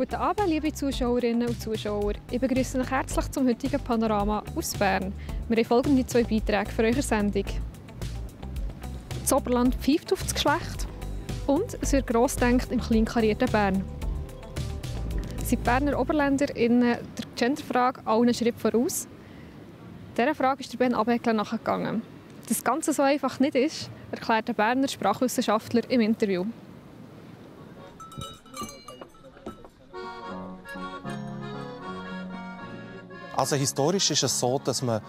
Guten Abend, liebe Zuschauerinnen und Zuschauer. Ich begrüße euch herzlich zum heutigen Panorama aus Bern. Wir haben folgende 2 Beiträge für eure Sendung. Das Oberland pfeift auf das Geschlecht und es wird grossdenkt im kleinkarierten Bern. Sind die Berner OberländerInnen der Genderfrage allen Schritt voraus? Dieser Frage ist der Ben Abegler nachgegangen. Dass das Ganze so einfach nicht ist, erklärt der Berner Sprachwissenschaftler im Interview. Also historisch ist es so, dass man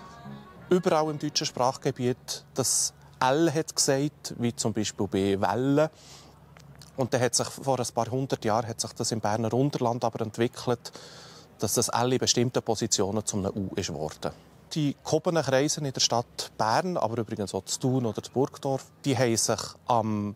überall im deutschen Sprachgebiet das L hat gesagt, wie zum Beispiel bei Welle. Und dann hat sich vor ein paar hundert Jahren hat sich das im Berner Unterland aber entwickelt, dass das L in bestimmten Positionen zu einem U ist geworden. Die gehobenen Kreise in der Stadt Bern, aber übrigens auch zu Thun oder zu Burgdorf, die haben sich am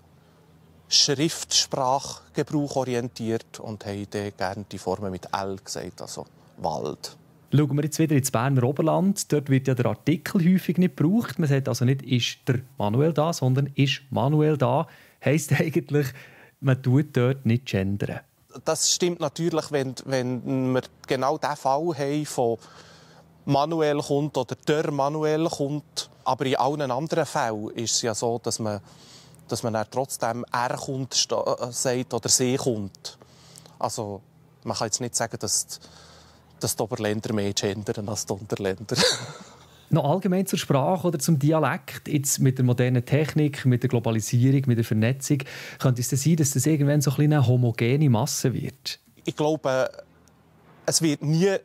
Schriftsprachgebrauch orientiert und haben dann gerne die Formen mit L gesagt, also Wald. Schauen wir jetzt wieder ins Berner Oberland. Dort wird ja der Artikel häufig nicht gebraucht. Man sagt also nicht, ist der Manuel da, sondern ist Manuel da. Heisst eigentlich, man tut dort nicht gendern. Das stimmt natürlich, wenn wir genau diesen Fall haben, von Manuel kommt oder der Manuel kommt. Aber in allen anderen Fällen ist es ja so, dass man dann trotzdem er kommt sagt oder sie kommt. Also man kann jetzt nicht sagen, dass die Oberländer mehr gendern als die Unterländer. Noch allgemein zur Sprache oder zum Dialekt. Jetzt mit der modernen Technik, mit der Globalisierung, mit der Vernetzung, könnte es sein, dass das irgendwann so eine homogene Masse wird? Ich glaube, es wird nie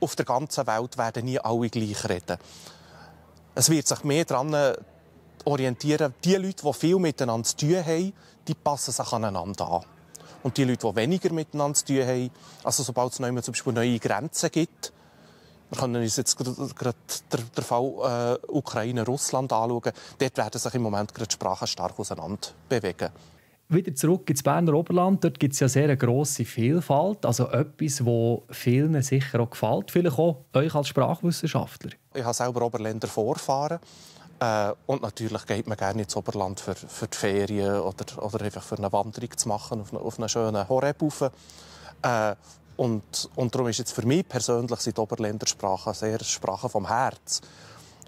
auf der ganzen Welt werden nie alle gleich reden. Es wird sich mehr daran orientieren, die Leute, die viel miteinander zu tun haben, die passen sich aneinander an. Und die Leute, die weniger miteinander zu tun haben, also sobald es zum Beispiel neue Grenzen gibt, wir können uns jetzt gerade den Fall Ukraine-Russland anschauen, dort werden sich im Moment gerade die Sprachen stark auseinander bewegen. Wieder zurück ins Berner Oberland. Dort gibt es ja sehr eine grosse Vielfalt. Also etwas, das vielen sicher auch gefällt. Vielleicht auch euch als Sprachwissenschaftler. Ich habe selber Oberländer Vorfahren. Und natürlich geht man gerne ins Oberland für die Ferien oder einfach für eine Wanderung zu machen auf einer schönen Horeb rauf. Und darum ist jetzt für mich persönlich sind die Oberländer Sprachen sehr Sprachen vom Herz.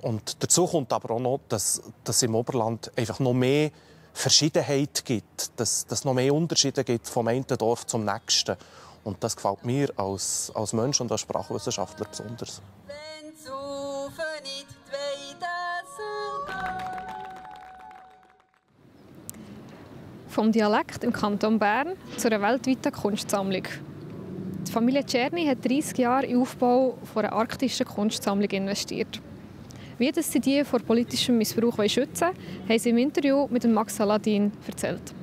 Und dazu kommt aber auch noch, dass es im Oberland einfach noch mehr Verschiedenheit gibt, dass es noch mehr Unterschiede gibt vom einen Dorf zum nächsten. Und das gefällt mir als Mensch und als Sprachwissenschaftler besonders. Vom Dialekt im Kanton Bern zu einer weltweiten Kunstsammlung. Die Familie Czerny hat 30 Jahre in den Aufbau einer arktischen Kunstsammlung investiert. Wie sie die vor politischem Missbrauch schützen wollen, haben sie im Interview mit Max Saladin erzählt.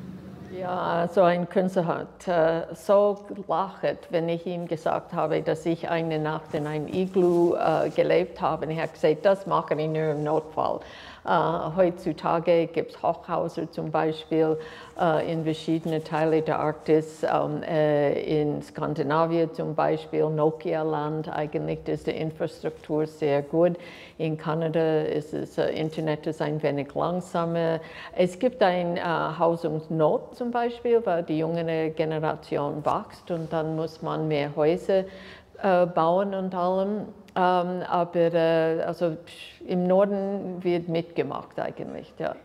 Ja, so ein Künstler hat so gelacht, wenn ich ihm gesagt habe, dass ich eine Nacht in einem Iglu gelebt habe. Und er hat gesagt, das mache ich nur im Notfall. Heutzutage gibt es Hochhäuser zum Beispiel in verschiedenen Teilen der Arktis, in Skandinavien zum Beispiel, Nokia-Land. Eigentlich ist die Infrastruktur sehr gut. In Kanada ist das Internet ist ein wenig langsamer. Es gibt eine Hausungsnot zum Beispiel, weil die junge Generation wächst und dann muss man mehr Häuser bauen und allem. Aber also im Norden wird mitgemacht eigentlich. Ja.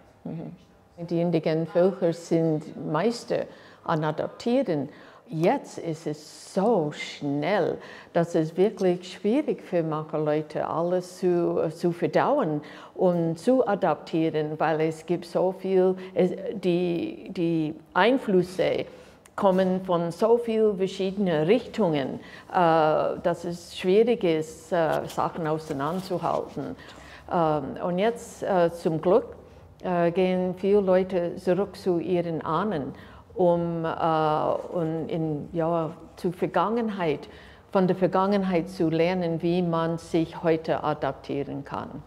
Die indigenen Völker sind Meister an Adaptieren. Jetzt ist es so schnell, dass es wirklich schwierig für manche Leute alles zu verdauen und zu adaptieren, weil es gibt so viel, die Einflüsse kommen von so vielen verschiedenen Richtungen, dass es schwierig ist, Sachen auseinanderzuhalten. Und jetzt zum Glück gehen viele Leute zurück zu ihren Ahnen, um zur Vergangenheit, von der Vergangenheit zu lernen, wie man sich heute adaptieren kann.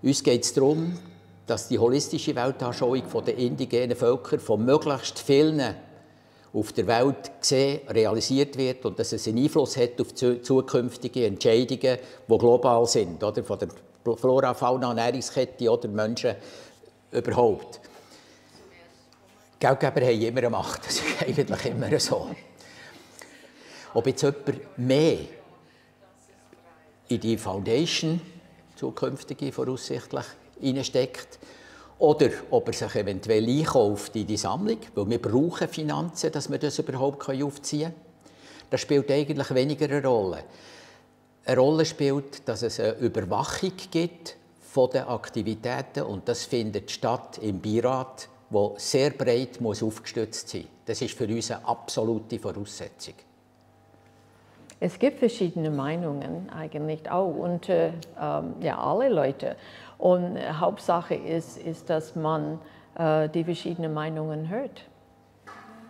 Uns geht es darum, dass die holistische Weltanschauung der indigenen Völker von möglichst vielen auf der Welt gesehen, realisiert wird und dass es einen Einfluss hat auf zukünftige Entscheidungen, die global sind, oder? Von der Flora, Fauna, Ernährungskette oder Menschen überhaupt. Geldgeber haben immer eine Macht, das ist eigentlich immer so. Ob jetzt jemand mehr in die Foundation, zukünftige voraussichtlich, hineinsteckt, oder ob er sich eventuell einkauft in die Sammlung, weil wir brauchen Finanzen, dass wir das überhaupt aufziehen können. Das spielt eigentlich weniger eine Rolle. Eine Rolle spielt, dass es eine Überwachung gibt von den Aktivitäten, und das findet statt im Beirat, wo sehr breit aufgestützt sein muss. Das ist für uns eine absolute Voraussetzung. Es gibt verschiedene Meinungen eigentlich auch unter alle Leute. Und Hauptsache ist, dass man die verschiedenen Meinungen hört.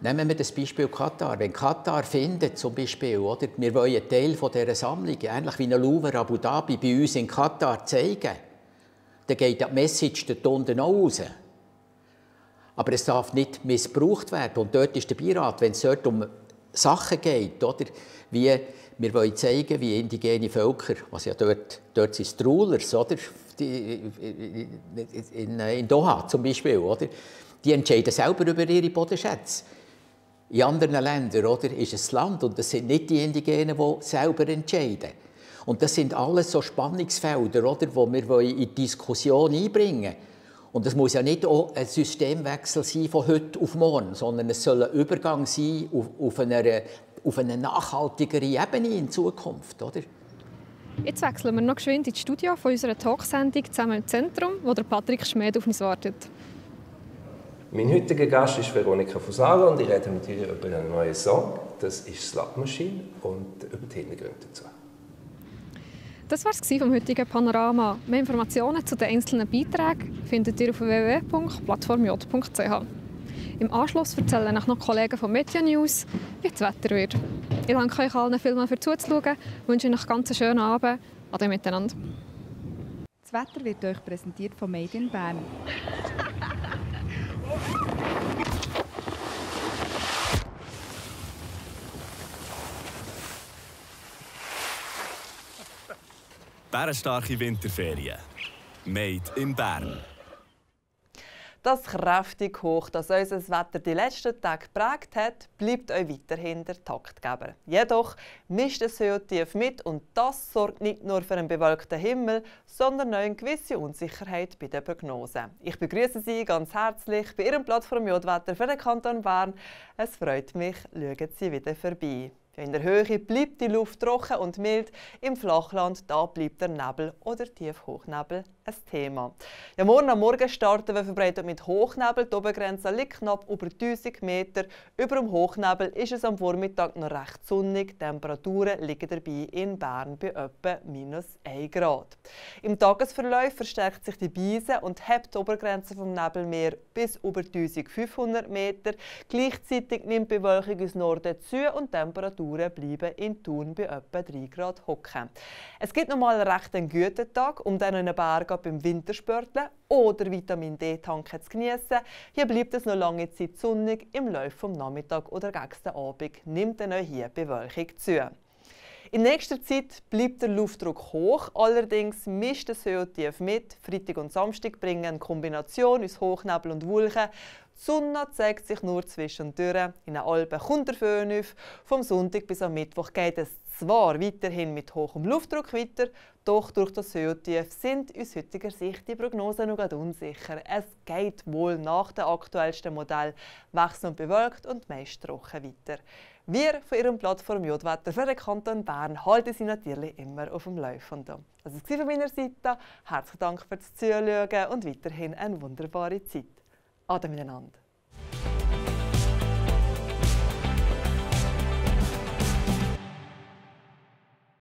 Nehmen wir das Beispiel Katar. Wenn Katar findet, zum Beispiel, oder, wir wollen einen Teil dieser Sammlung, ähnlich wie ein Louvre Abu Dhabi, bei uns in Katar zeigen, dann geht die Message dort unten auch raus. Aber es darf nicht missbraucht werden. Und dort ist der Beirat, wenn es dort um Sachen geht, oder, wie wir wollen zeigen, wie indigene Völker, was ja dort sind die Rulers, oder, in Doha zum Beispiel, oder, die entscheiden selber über ihre Bodenschätze. In anderen Ländern, oder, ist es das Land, und das sind nicht die Indigenen, die selber entscheiden. Und das sind alles so Spannungsfelder, oder, die wir in die Diskussion einbringen wollen. Und es muss ja nicht auch ein Systemwechsel sein von heute auf morgen, sondern es soll ein Übergang sein auf eine nachhaltigere Ebene in Zukunft. Oder? Jetzt wechseln wir noch geschwind ins Studio von unserer Talksendung «Zusammen im Zentrum», wo der Patrick Schmed auf uns wartet. Mein heutiger Gast ist Veronika Fusaro und ich rede mit ihr über einen neuen Song. Das ist «Slot Machine» und über die Hintergründe dazu. Das war es vom heutigen Panorama. Mehr Informationen zu den einzelnen Beiträgen findet ihr auf www.plattformj.ch. Im Anschluss erzählen euch noch Kollegen von Media News, wie das Wetter wird. Ich danke euch allen vielmals für zuzuschauen und wünsche euch einen ganz schönen Abend. Ade miteinander. Das Wetter wird euch präsentiert von Made in Bern. Bärenstarke Winterferien. Made in Bern. Das kräftig hoch, das unser Wetter die letzten Tage geprägt hat, bleibt euch weiterhin der Taktgeber. Jedoch mischt es höher tief mit und das sorgt nicht nur für einen bewölkten Himmel, sondern auch eine gewisse Unsicherheit bei den Prognosen. Ich begrüße Sie ganz herzlich bei Ihrem Plattform J-Wetter für den Kanton Bern. Es freut mich, schauen Sie wieder vorbei. In der Höhe bleibt die Luft trocken und mild, im Flachland da bleibt der Nebel oder Tiefhochnebel ein Thema. Ja, morgen am Morgen starten wir verbreitet mit Hochnebel. Die Obergrenze liegt knapp über 1000 Meter. Über dem Hochnebel ist es am Vormittag noch recht sonnig. Die Temperaturen liegen dabei in Bern bei etwa -1 Grad. Im Tagesverlauf verstärkt sich die Beise und hebt die Obergrenze vom Nebelmeer bis über 1500 Meter. Gleichzeitig nimmt die Bewölkung aus Norden zu und die Temperaturen bleiben in Thun bei etwa 3 Grad hocken. Es gibt noch mal einen recht guten Tag, um dann in den Bergen beim Wintersporteln oder Vitamin D tanken zu genießen. Hier bleibt es noch lange Zeit sonnig. Im Laufe des Nachmittags oder gegen den Abend nimmt dann auch hier die Bewölkung zu. In nächster Zeit bleibt der Luftdruck hoch, allerdings mischt es Höhe und Tief mit. Freitag und Samstag bringen eine Kombination aus Hochnebel und Wolken. Die Sonne zeigt sich nur zwischendurch. In den Alpen kommt der Föhn auf. Vom Sonntag bis am Mittwoch geht es zwar weiterhin mit hohem Luftdruck weiter, doch durch das Höhentief sind aus heutiger Sicht die Prognosen noch unsicher. Es geht wohl nach dem aktuellsten Modell wechselnd und bewölkt und meist trocken weiter. Wir von Ihrem Plattform J-Wetter für den Kanton Bern halten Sie natürlich immer auf dem Laufenden. Das war von meiner Seite. Herzlichen Dank fürs Zuschauen und weiterhin eine wunderbare Zeit. Ade miteinander.